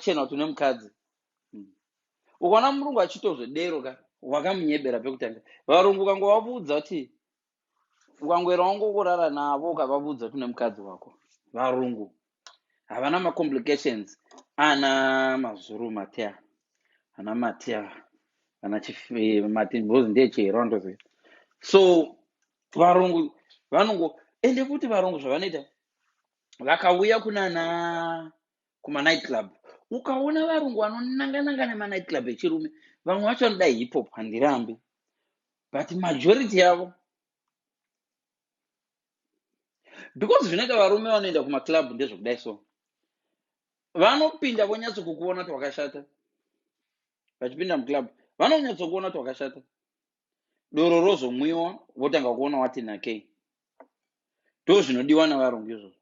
chena kuti une mukadzi. Ukaona murungu achitozvoderoka wakamunyebera pekutanga. Varungu ukangovabvunza kuti ukangoera wangongorara navo ukavabvunza kuti une mukadzi wako. Varungu havana macomplications. Ana mazuru matea. Ana matea. Ana Martin Bose ndiye chero ndoziva. So varungu vanongo ende kuti varungu zvavanoita vakauya kuma night club. Ukaona varungu vanonanga nema night club echirume, vamwe vacho vanoda hip hop handirambi. But majority yavo because zvinoita varume vanoenda kuma club ndezvokudai so. Vanopinda vonyatso kukuona kuti wakashata. Vachipinda muclub vanonyatso kuona kuti wakashata. Doro rozomwiwa votanga kuona wati nakei. Ndo zvinodiwa navarungu izvo.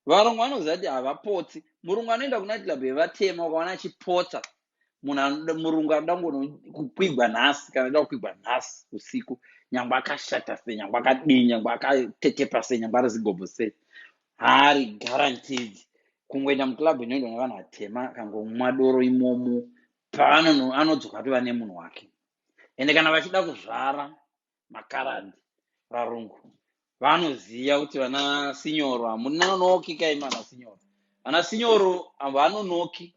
Varungu vanoziva kuti havapotsi. Murungu anoenda kuna club yevatema ukaona achipotsa. Murungu anoda kukwigwa nhasi kana anoda kukwigwa nhasi usiku. Nyangwe akashata sei, nyangwe akadii, nyangwe akatetepa sei, nyangwe ari zigobho sei. Hari guaranteed. Kungoenda muclub inoendwa nevanhu vatema kangomwa doro imomo paanodzoka kuti vane munhu wake. Ende kana vachida kuzvara makarandi varungu vanoziva kuti vana sinyoro hamunonoki kaimana sinyoro. Vana sinyoro havanonoki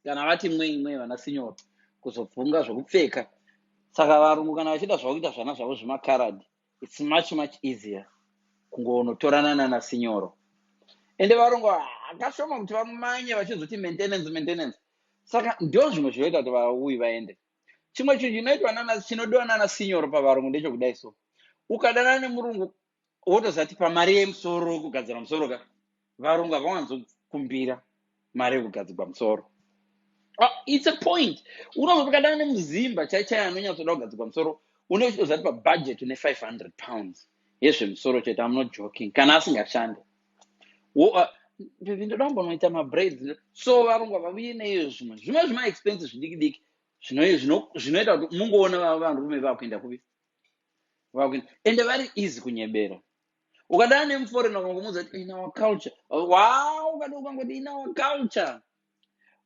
kana vati mwe vana sinyoro kuzobvunga zvokupfeka. Saka varungu kana vachida zvakuita zvana zvavo zvemakarandi it's much easier kungonotorana nana sinyoro. Ende varungu akashoma kuti vamanye vachizoti maintenance. Saka ndio zvimwe zvinoita kuti vauyi vaende. Chimwe chinhu chinodiwa nana sinyoro pavarungu ndechokudai so. Ukadanana nemurungu wotozati pamari yemusoro kugadzira musoro ka. Varungu havawanzokumbira mari yekugadzirwa musoro. It's a point. Ukadana nemuzimba chaichai anonyatsoda kugadzirwa musoro unochitozati pabudget une 500 pounds yezvemusoro chete. I'm not joking. Kana asingashande. Ndoda kumbonoita mabraids. So varungu havabuyi neizvo zvimwe zvima-expenses zvidiki-diki zvinoita kuti mungoona vanhurume vakuenda kupi. Ende vari easy kunyebera. Ukadana nemuforena ukangomuudza kuti in our culture. Wow, ukangoti in our culture.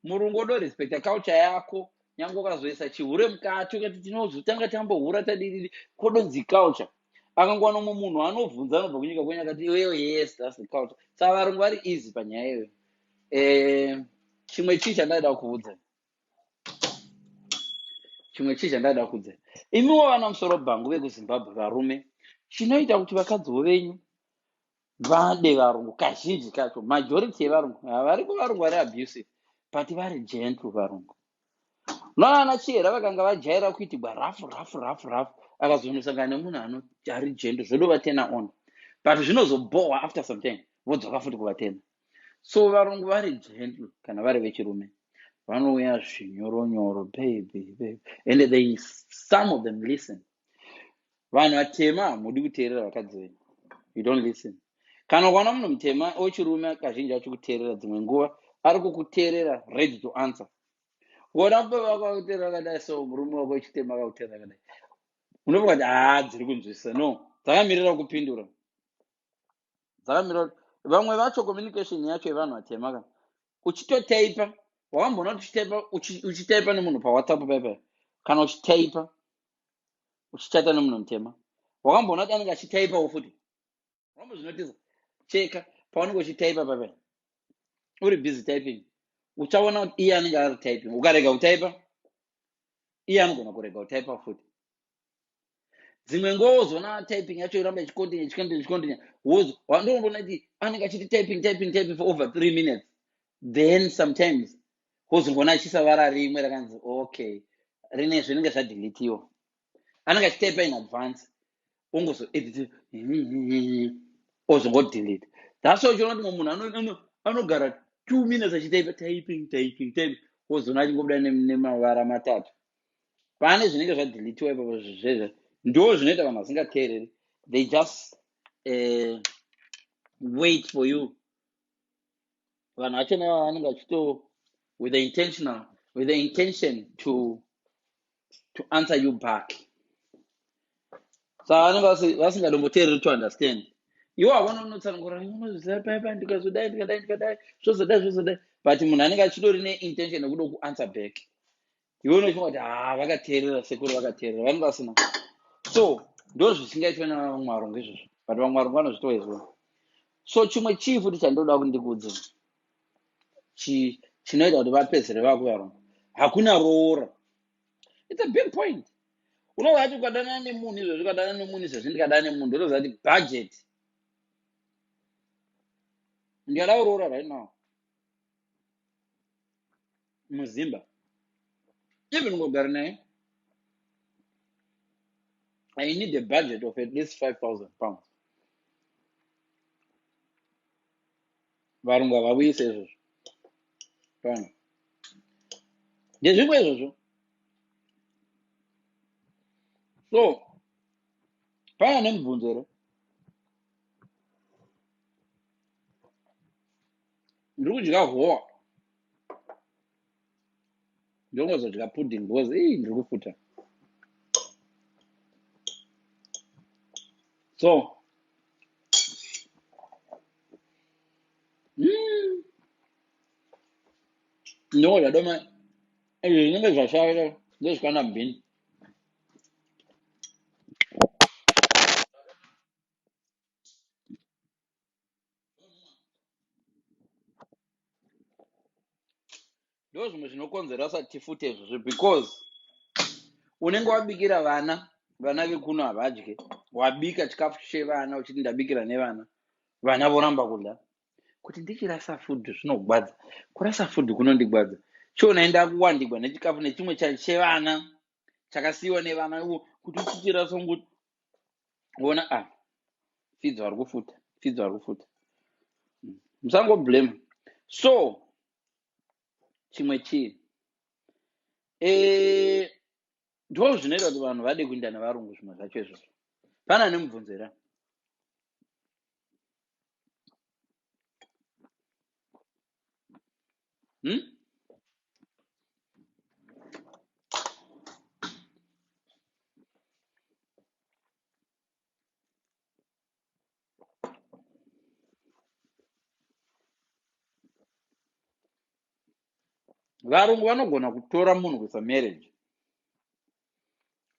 Murungu odo respecta culture yako. Nyange ukazoisa chihure mukati ukati tinozotanga tambohura tadididi kodonzi culture. Akangowana umwe munhu anovhunza anobva kunyika kwenyu akati yes that's the culture. Saka varungu vari easy panyaya iyoyo. Chimwe chii chandada kuudza. Imiwo vana musoro bhangu vekuZimbabwe varume. Chinoita kuti vakadziwo venyu vade varungu kazhinji kacho. Majority yevarungu havariko varungu vari abusive but vari gentle varungu. Vana Chihera vakanga vajaira kuitigwa rafu akazonosangana nemunhu ari gentle zvodova tena on. But zvinozobohwa after some time vodzoka futi kuvatena. So varungu vari gentle kana vari vechirume. Vanouya zvinyoro baby and some of them listen. Vanhu vatema hamudi kuteerera vakadzi venyu. You don't listen. Kana ukaona munhu mutema wechirume kazhinji acho kuteerera dzimwe nguva ari kukuteerera ready to answer. Ukaona mupe wako akuteerera kadai so murume wako wechitema akakuteerera kadai. Unofunga kuti dziri kunzwisisa. No, dzakamirira kupindura. Vamwe vacho communication yacho yevanhu vatema kana. Uchitotaipa wakambona uchitaipa nemunhu paWhatsApp paipa kana uchitaipa uchichata nemunhu mutema wakambona kuti anenge achitaipawo futi. Rombo zvinotiza cheka paunenge uchitaipa paipa uri busy typing uchaona kuti iye anenge ari typing. Ukarega kutaipa iye anogona kurega kutaipa futi. Dzimwe ngozoona typing yacho iramba ichikontinya wandoona kuti anenge achiti typing for over 3 minutes. Then sometimes wozongona achisavara rimwe rakanzi okay rine zvinenge zvadeletiwa. Anenge achitaipa in advance ongozoedit ozongodelete. That's why uchiona kuti munhu anogara 2 minutes achitaipa typing wozoona achingobuda nemavara matatu. Pane zvinenge zvadeletiwa ipapo zvezvo ndo zvinoita vanhu vasingateereri. They just wait for you. Vanhu vacho navo vanenge vachito with the intention to answer you back. So vanenge vasingadomboteereri to understand. Iwo havana unotsanangura unozviziva paipa ndikazodai zvozodai but munhu anenge achidori neintention yekuda kuanswer back, iwe unochima kuti vakateerera sekuru vakateerera, vanenge vasina. So ndo zvisingaitwa navamwe varungu izvozvo, but vamwe varungu vanozvitova izvozvo. So chimwe chii futi chandoda kuti ndikudze chinoita kuti vapedzere vako varungu, hakuna roora. It's a big point. Unova kuti ukadanana nemunhu izvozvo, ukadanana nemunhu izvozvo, ndikadana nemunhu ndotoziva kuti budget ndingada kuroora right now muzimba, even ngogara naye, I need a budget of at least 5,000 pounds. Varungu havavuyise izvozvo pana ndezvimwe izvozvo. So pana nemubvunzo here, ndiri kudya howa, ndongozodya pudding because ndiri kufuta. So ndongodya doma izvi zvinenge zvashaya ndezvikana mbini. Ndo zvimwe zvinokonzera sati tifute izvozvo, because unenge wabikira vana vekuno havadye, wabika chikafu chevana uchiti ndabikira nevana, vana voramba kudya. Kuti ndichirasa food zvinogwadza, kurasa food kunondigwadza. Chiona enda kuwandigwa nechikafu nechimwe chevana chakasiyiwa nevana, kuti uchichirasa nguti uona fidzi vari kufuta. Musango blame. So chimwe chii, ndo zvinoita kuti vanhu vade kuinda nevarungu zvimwe zvacho izvozvo. Pana nemubvunzira, varungu vanogona kutora munhu kuisa marriage,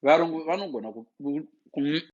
varungu vanogona